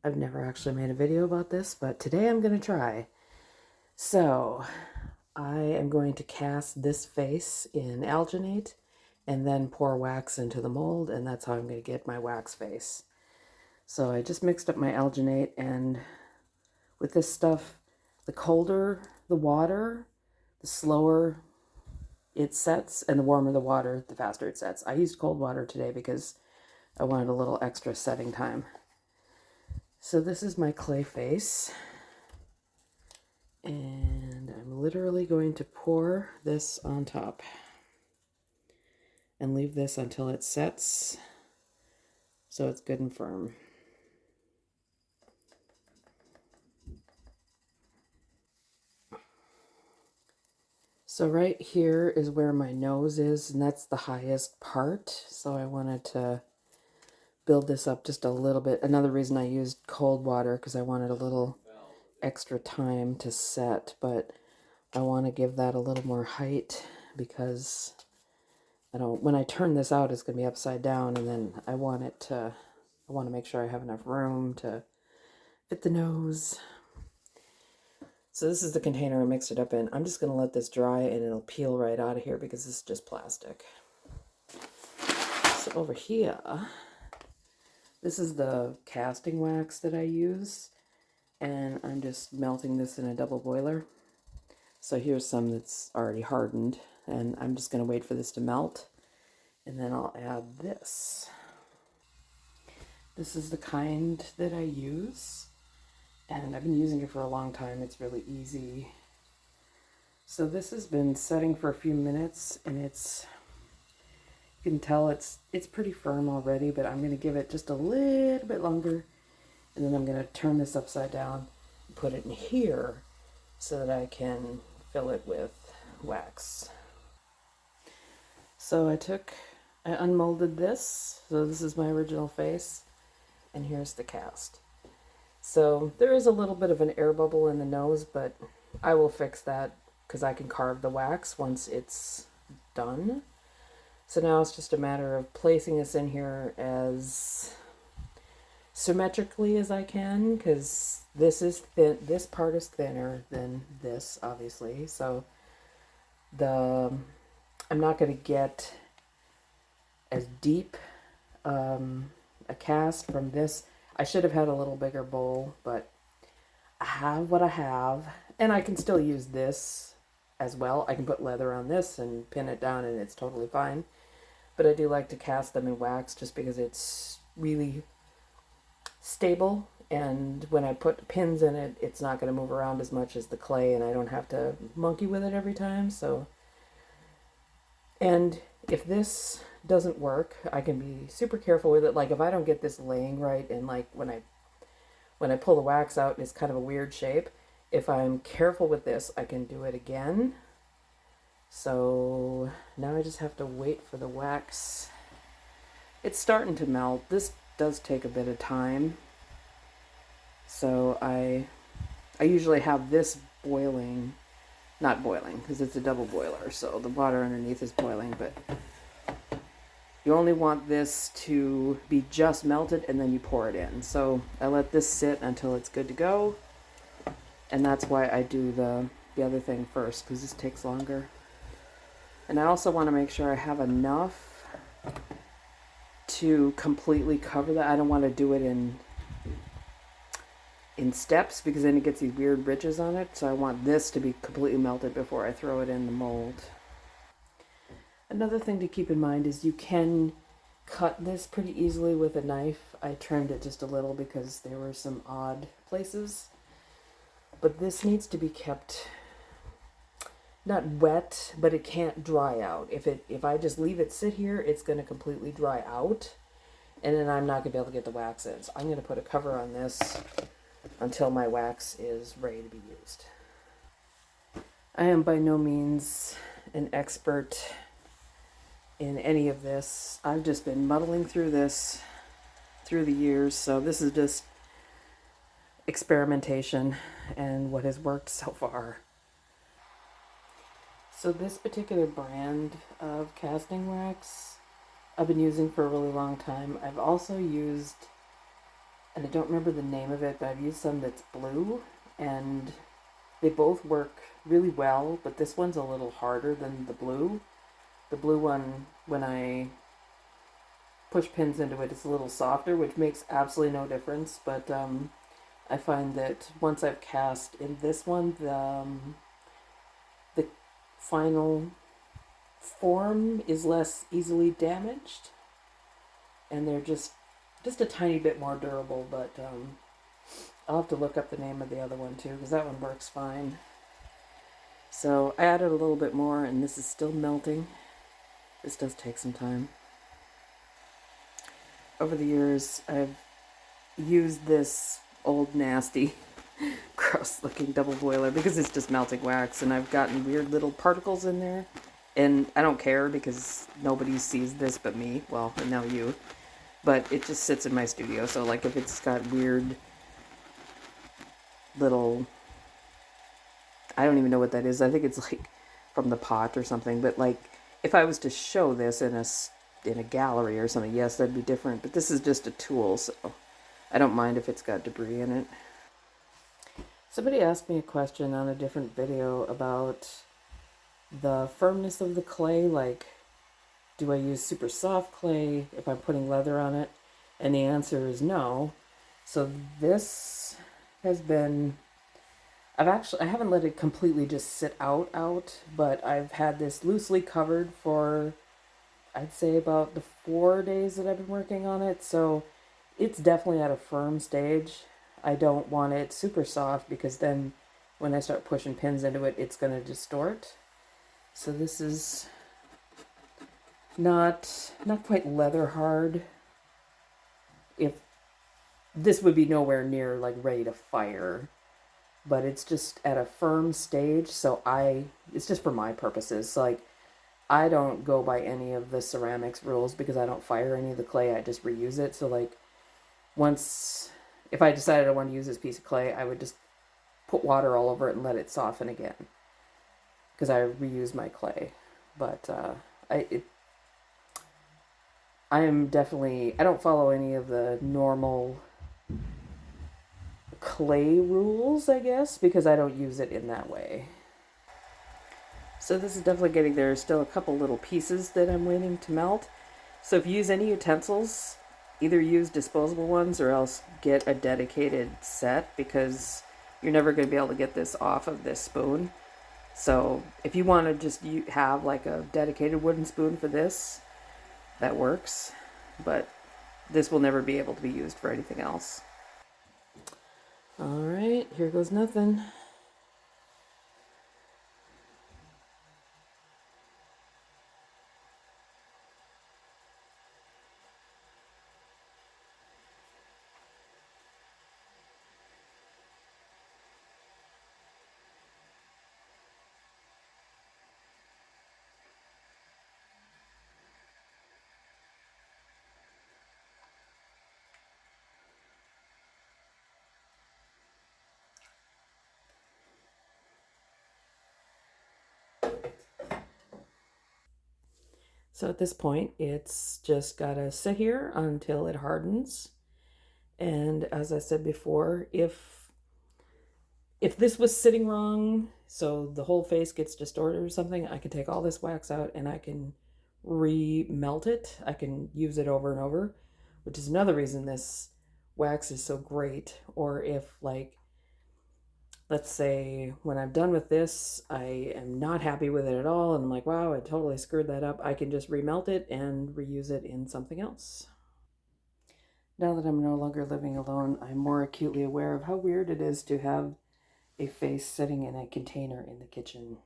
I've never actually made a video about this, but today I'm going to try. So I am going to cast this face in alginate and then pour wax into the mold, and that's how I'm going to get my wax face. So I just mixed up my alginate, and with this stuff, the colder the water, the slower it sets, and the warmer the water, the faster it sets. I used cold water today because I wanted a little extra setting time. So this is my clay face, and I'm literally going to pour this on top and leave this until it sets so it's good and firm. So right here is where my nose is, and that's the highest part. So I wanted to build this up just a little bit. Another reason I used cold water, because I wanted a little extra time to set, but I want to give that a little more height because when I turn this out, it's going to be upside down, and then I want to make sure I have enough room to fit the nose. So this is the container I mixed it up in. I'm just going to let this dry and it'll peel right out of here because this is just plastic. So over here, this is the casting wax that I use, and I'm just melting this in a double boiler. So here's some that's already hardened, and I'm just going to wait for this to melt, and then I'll add this. This is the kind that I use, and I've been using it for a long time. It's really easy. So this has been setting for a few minutes, and you can tell it's pretty firm already, but I'm going to give it just a little bit longer, and then I'm going to turn this upside down and put it in here so that I can fill it with wax. So I unmolded this. So this is my original face, and here's the cast. So there is a little bit of an air bubble in the nose, but I will fix that because I can carve the wax once it's done. So now it's just a matter of placing this in here as symmetrically as I can, because this is thin. This part is thinner than this, obviously. So I'm not going to get as deep a cast from this. I should have had a little bigger bowl, but I have what I have, and I can still use this as well. I can put leather on this and pin it down, and it's totally fine. But I do like to cast them in wax just because it's really stable, and when I put pins in it, it's not going to move around as much as the clay, and I don't have to monkey with it every time. So, and if this doesn't work, I can be super careful with it. Like if I don't get this laying right, and like when I pull the wax out and it's kind of a weird shape, if I'm careful with this, I can do it again. So now I just have to wait for the wax. It's starting to melt. This does take a bit of time. So I usually have this boiling, not boiling because it's a double boiler, so the water underneath is boiling, but you only want this to be just melted and then you pour it in. So I let this sit until it's good to go, and that's why I do the other thing first, because this takes longer. And I also want to make sure I have enough to completely cover that. I don't want to do it in steps because then it gets these weird ridges on it. So I want this to be completely melted before I throw it in the mold. Another thing to keep in mind is you can cut this pretty easily with a knife. I trimmed it just a little because there were some odd places. But this needs to be kept not wet, but it can't dry out. If I just leave it sit here, it's going to completely dry out, and then I'm not going to be able to get the wax in. So I'm going to put a cover on this until my wax is ready to be used. I am by no means an expert in any of this. I've just been muddling through this through the years, so this is just experimentation and what has worked so far. So this particular brand of casting wax I've been using for a really long time. I've also used and I don't remember the name of it, but I've used some that's blue, and they both work really well, but this one's a little harder than the blue. The blue one, when I push pins into it, it's a little softer, which makes absolutely no difference, but I find that once I've cast in this one, the final form is less easily damaged, and they're just a tiny bit more durable, but I'll have to look up the name of the other one too, because that one works fine. So I added a little bit more, and this is still melting. This does take some time. Over the years, I've used this old nasty gross looking double boiler because it's just melting wax, and I've gotten weird little particles in there, and I don't care because nobody sees this but me, well, and now you, but it just sits in my studio. So like if it's got weird little, I don't even know what that is, I think it's like from the pot or something, but like if I was to show this in a gallery or something, yes, that'd be different, but this is just a tool, so I don't mind if it's got debris in it. Somebody asked me a question on a different video about the firmness of the clay, like do I use super soft clay if I'm putting leather on it? And the answer is no. So this has been, I haven't let it completely just sit out, but I've had this loosely covered for, I'd say about the 4 days that I've been working on it. So it's definitely at a firm stage. I don't want it super soft because then when I start pushing pins into it, it's going to distort. So this is not quite leather hard. If this would be nowhere near like ready to fire, but it's just at a firm stage. So it's just for my purposes. So like I don't go by any of the ceramics rules because I don't fire any of the clay. I just reuse it. So like once, if I decided I want to use this piece of clay, I would just put water all over it and let it soften again because I reuse my clay. But I am definitely, I don't follow any of the normal clay rules, I guess, because I don't use it in that way. So this is definitely getting there. There's still a couple little pieces that I'm waiting to melt. So if you use any utensils, either use disposable ones or else get a dedicated set because you're never going to be able to get this off of this spoon. So if you want to just have like a dedicated wooden spoon for this, that works. But this will never be able to be used for anything else. All right, here goes nothing. So at this point, it's just gotta sit here until it hardens. And as I said before, if this was sitting wrong, so the whole face gets distorted or something, I can take all this wax out and I can re-melt it. I can use it over and over, which is another reason this wax is so great. Or if like, let's say when I'm done with this, I am not happy with it at all, and I'm like, wow, I totally screwed that up, I can just remelt it and reuse it in something else. Now that I'm no longer living alone, I'm more acutely aware of how weird it is to have a face sitting in a container in the kitchen.